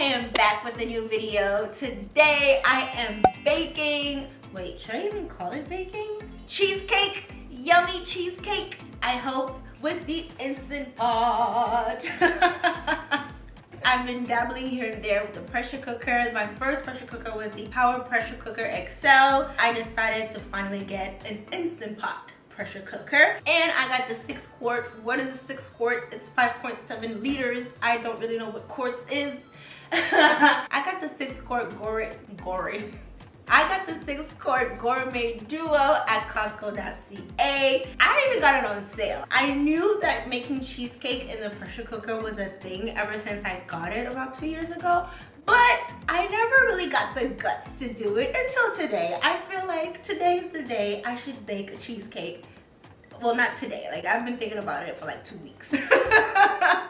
am back with a new video. Today I am baking, wait, should I even call it baking? Cheesecake, yummy cheesecake, I hope, with the Instant Pot. I've been dabbling here and there with the pressure cooker. My first pressure cooker was the Power Pressure Cooker XL. I decided to finally get an Instant Pot pressure cooker, and I got the 6 quart. What is a 6 quart? It's 5.7 liters. I don't really know what quarts is. I got the 6 quart I got the 6 quart gourmet duo at Costco.ca. I even got it on sale. I knew that making cheesecake in the pressure cooker was a thing ever since I got it about 2 years ago, but I never really got the guts to do it until today. I feel like today's the day I should bake a cheesecake. Well, not today, like I've been thinking about it for like 2 weeks.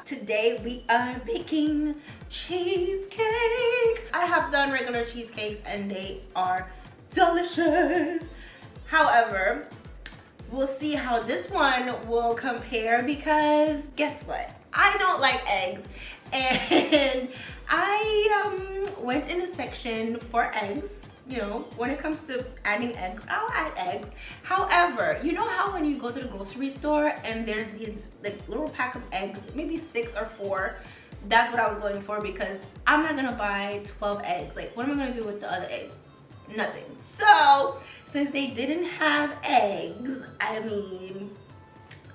Today we are baking cheesecake. I have done regular cheesecakes and they are delicious. However, we'll see how this one will compare because guess what? I don't like eggs, and I went in a section for eggs. You know, when it comes to adding eggs, I'll add eggs. However, you know how when you go to the grocery store and there's these like little pack of eggs, maybe 6 or 4, that's what I was going for because I'm not gonna buy 12 eggs. Like, what am I gonna do with the other eggs? Nothing. So, since they didn't have eggs, I mean,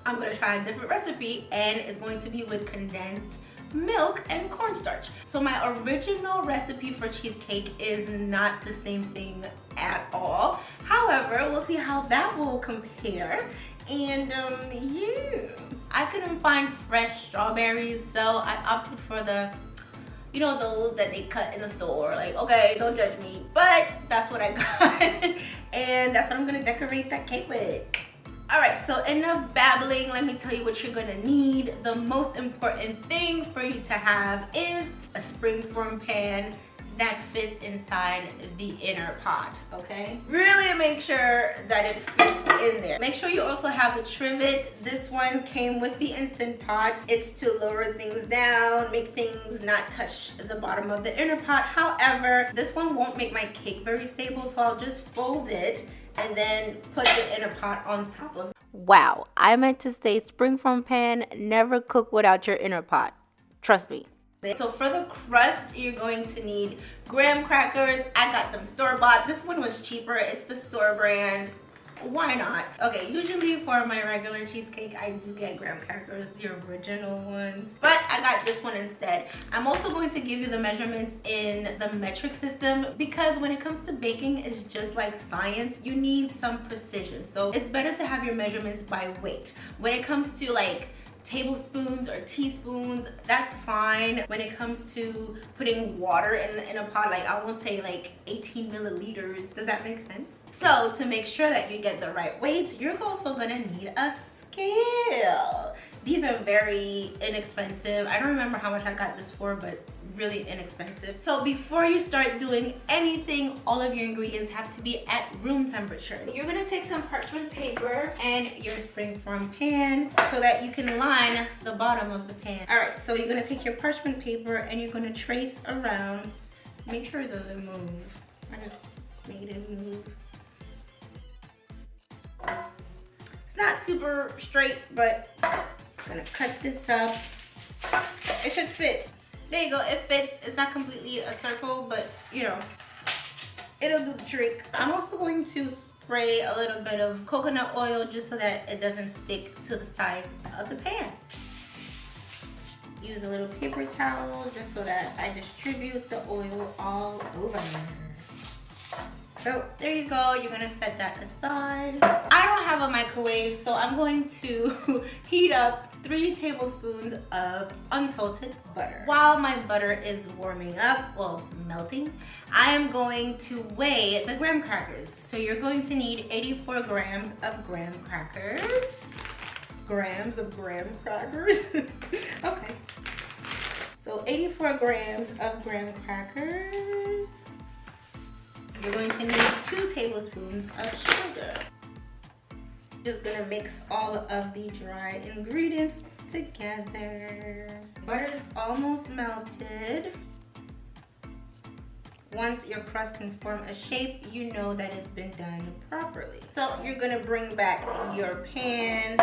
I'm gonna try a different recipe, and it's going to be with condensed milk and cornstarch. So my original recipe for cheesecake is not the same thing at all. However, we'll see how that will compare. And yeah, I couldn't find fresh strawberries, so I opted for the, you know, those that they cut in the store. Like, okay, don't judge me, but that's what I got. And that's what I'm gonna decorate that cake with. Alright, so enough babbling. Let me tell you what you're gonna need. The most important thing for you to have is a springform pan that fits inside the inner pot, okay? Really make sure that it fits in there. Make sure you also have a trivet. This one came with the Instant Pot. It's to lower things down, make things not touch the bottom of the inner pot. However, this one won't make my cake very stable, so I'll just fold it and then put the inner pot on top of it. Wow, I meant to say springform pan, never cook without your inner pot. Trust me. So for the crust, you're going to need graham crackers. I got them store-bought. This one was cheaper. It's the store brand. Why not? Okay, usually for my regular cheesecake, I do get graham crackers, the original ones. But I got this one instead. I'm also going to give you the measurements in the metric system because when it comes to baking, it's just like science. You need some precision. So it's better to have your measurements by weight. When it comes to like tablespoons or teaspoons, that's fine. When it comes to putting water in a pot, like I won't say like 18 milliliters. Does that make sense? So to make sure that you get the right weight, you're also gonna need a scale. These are very inexpensive. I don't remember how much I got this for, but really inexpensive. So before you start doing anything, all of your ingredients have to be at room temperature. You're gonna take some parchment paper and your springform pan so that you can line the bottom of the pan. All right, so you're gonna take your parchment paper and you're gonna trace around. Make sure it doesn't move. I just made it move. It's not super straight, but I'm gonna cut this up. It should fit. There you go, it fits. It's not completely a circle, but you know, it'll do the trick. I'm also going to spray a little bit of coconut oil just so that it doesn't stick to the sides of the pan. Use a little paper towel just so that I distribute the oil all over. So there you go, you're gonna set that aside. I don't have a microwave, so I'm going to heat up 3 tablespoons of unsalted butter. While my butter is warming up, well, melting, I am going to weigh the graham crackers. So you're going to need 84 grams of graham crackers. Grams of graham crackers? Okay. So 84 grams of graham crackers. You're going to need 2 tablespoons of sugar. Just gonna mix all of the dry ingredients together. Butter's almost melted. Once your crust can form a shape, you know that it's been done properly. So you're gonna bring back your pan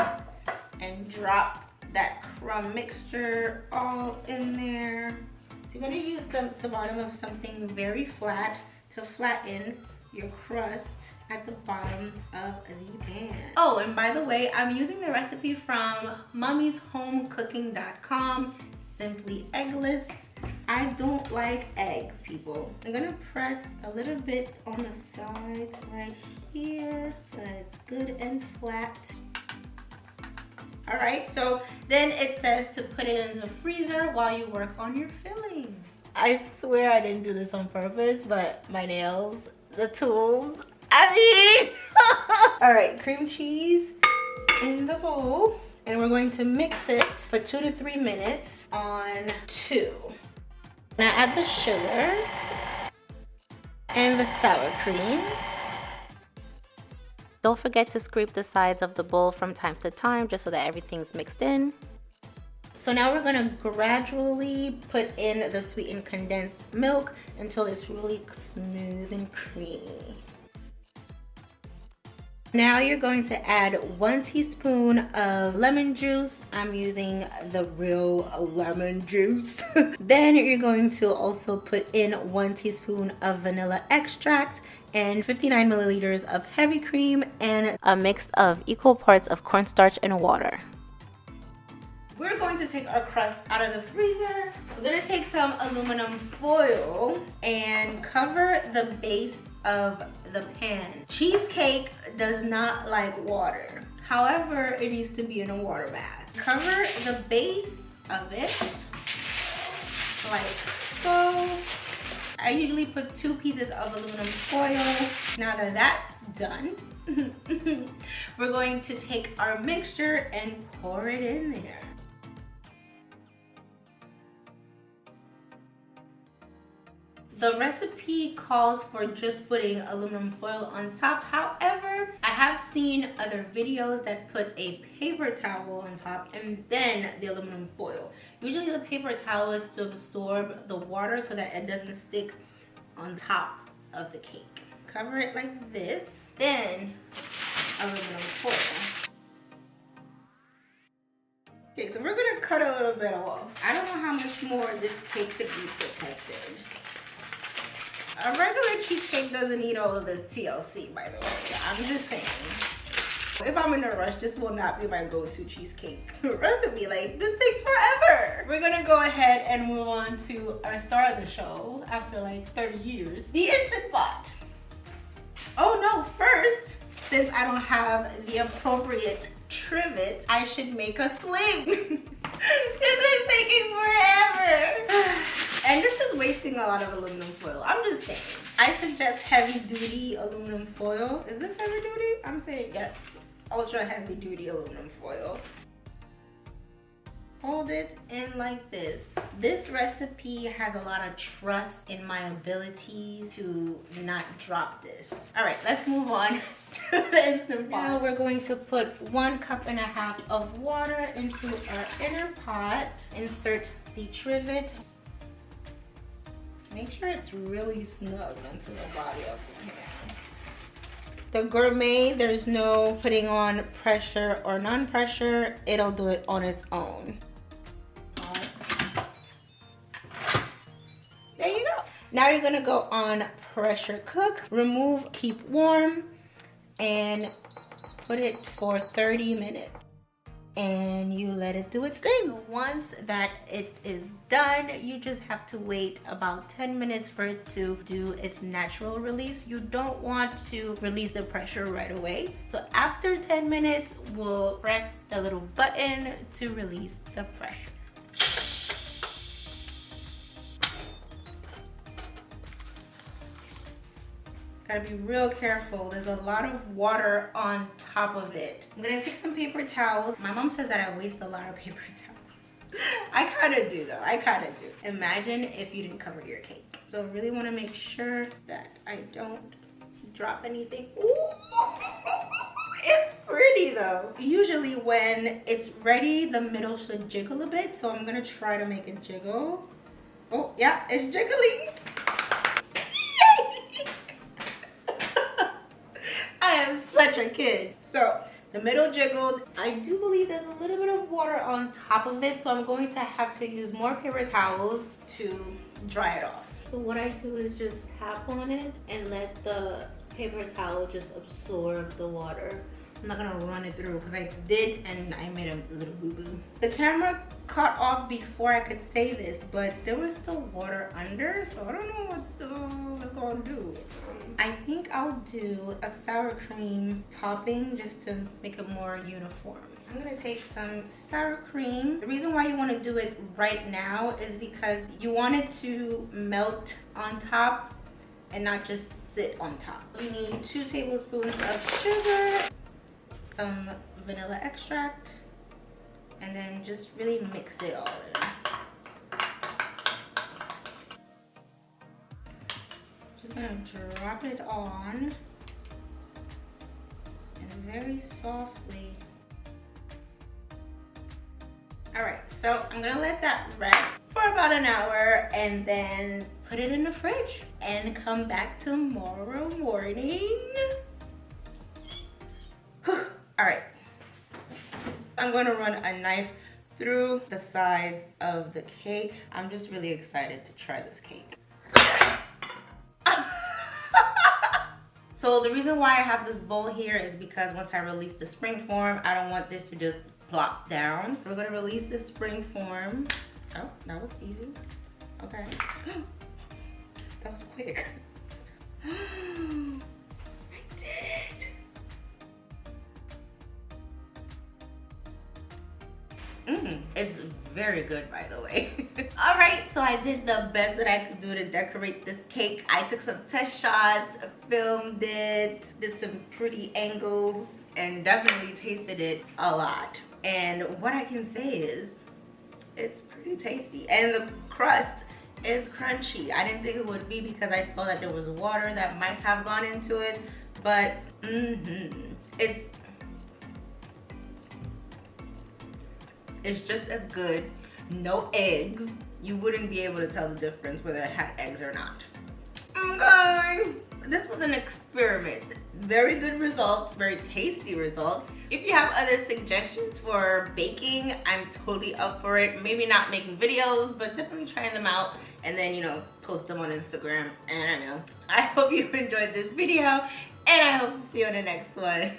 and drop that crumb mixture all in there. So you're gonna use the bottom of something very flat to flatten your crust at the bottom of the pan. Oh, and by the way, I'm using the recipe from mummyshomecooking.com, simply eggless. I don't like eggs, people. I'm gonna press a little bit on the sides right here so that it's good and flat. All right, so then it says to put it in the freezer while you work on your filling. I swear I didn't do this on purpose, but my nails, the tools, I mean. All right, cream cheese in the bowl. And we're going to mix it for 2 to 3 minutes on 2. Now add the sugar and the sour cream. Don't forget to scrape the sides of the bowl from time to time just so that everything's mixed in. So now we're gonna gradually put in the sweetened condensed milk until it's really smooth and creamy. Now you're going to add 1 teaspoon of lemon juice. I'm using the real lemon juice. Then you're going to also put in 1 teaspoon of vanilla extract and 59 milliliters of heavy cream and a mix of equal parts of cornstarch and water. We're going to take our crust out of the freezer. We're gonna take some aluminum foil and cover the base of the pan. Cheesecake does not like water. However, it needs to be in a water bath. Cover the base of it like so. I usually put 2 pieces of aluminum foil. Now that that's done, we're going to take our mixture and pour it in there. The recipe calls for just putting aluminum foil on top. However, I have seen other videos that put a paper towel on top and then the aluminum foil. Usually the paper towel is to absorb the water so that it doesn't stick on top of the cake. Cover it like this, then aluminum foil. Okay, so we're gonna cut a little bit off. I don't know how much more this cake could be protected. A regular cheesecake doesn't need all of this TLC, by the way. I'm just saying. If I'm in a rush, this will not be my go-to cheesecake recipe. Like, this takes forever. We're gonna go ahead and move on to our star of the show after like 30 years. The Instant Pot. Oh no, first, since I don't have the appropriate trivet, I should make a sling. This is taking forever. And this is wasting a lot of aluminum foil. I'm just saying. I suggest heavy duty aluminum foil. Is this heavy duty? I'm saying yes. Ultra heavy duty aluminum foil. Hold it in like this. This recipe has a lot of trust in my ability to not drop this. All right, let's move on to the Instant Pot. Now we're going to put 1.5 cups of water into our inner pot. Insert the trivet. Make sure it's really snug into the body of the pan. The gourmet, there's no putting on pressure or non-pressure. It'll do it on its own. There you go. Now you're gonna go on pressure cook. Remove, keep warm, and put it for 30 minutes. And you let it do its thing. Once that it is done, you just have to wait about 10 minutes for it to do its natural release. You don't want to release the pressure right away. So after 10 minutes, we'll press the little button to release the pressure. Gotta be real careful. There's a lot of water on top of it. I'm gonna take some paper towels. My mom says that I waste a lot of paper towels. I kinda do though, I kinda do. Imagine if you didn't cover your cake. So I really wanna make sure that I don't drop anything. Ooh, it's pretty though. Usually when it's ready, the middle should jiggle a bit. So I'm gonna try to make it jiggle. Oh yeah, it's jiggling. such a kid. So the middle jiggled. I do believe there's a little bit of water on top of it, so I'm going to have to use more paper towels to dry it off. So what I do is just tap on it and let the paper towel just absorb the water. I'm not gonna run it through because I did and I made a little boo-boo. The camera cut off before I could say this, but there was still water under, so I don't know what it's gonna do. I think I'll do a sour cream topping just to make it more uniform. I'm gonna take some sour cream. The reason why you wanna do it right now is because you want it to melt on top and not just sit on top. You need 2 tablespoons of sugar, some vanilla extract, and then just really mix it all in. Just gonna drop it on and very softly. All right, so I'm gonna let that rest for about an hour and then put it in the fridge and come back tomorrow morning. All right, I'm gonna run a knife through the sides of the cake. I'm just really excited to try this cake. So the reason why I have this bowl here is because once I release the spring form, I don't want this to just plop down. We're gonna release the spring form. Oh, that was easy. Okay. That was quick. I did it. It's very good, by the way. All right, so I did the best that I could do to decorate this cake. I took some test shots, filmed it, did some pretty angles, and definitely tasted it a lot. And what I can say is, it's pretty tasty. And the crust is crunchy. I didn't think it would be because I saw that there was water that might have gone into it, but it's just as good. No eggs. You wouldn't be able to tell the difference whether it had eggs or not. Okay. This was an experiment. Very good results, very tasty results. If you have other suggestions for baking, I'm totally up for it. Maybe not making videos, but definitely trying them out and then, you know, post them on Instagram. And I don't know. I hope you enjoyed this video and I hope to see you in the next one.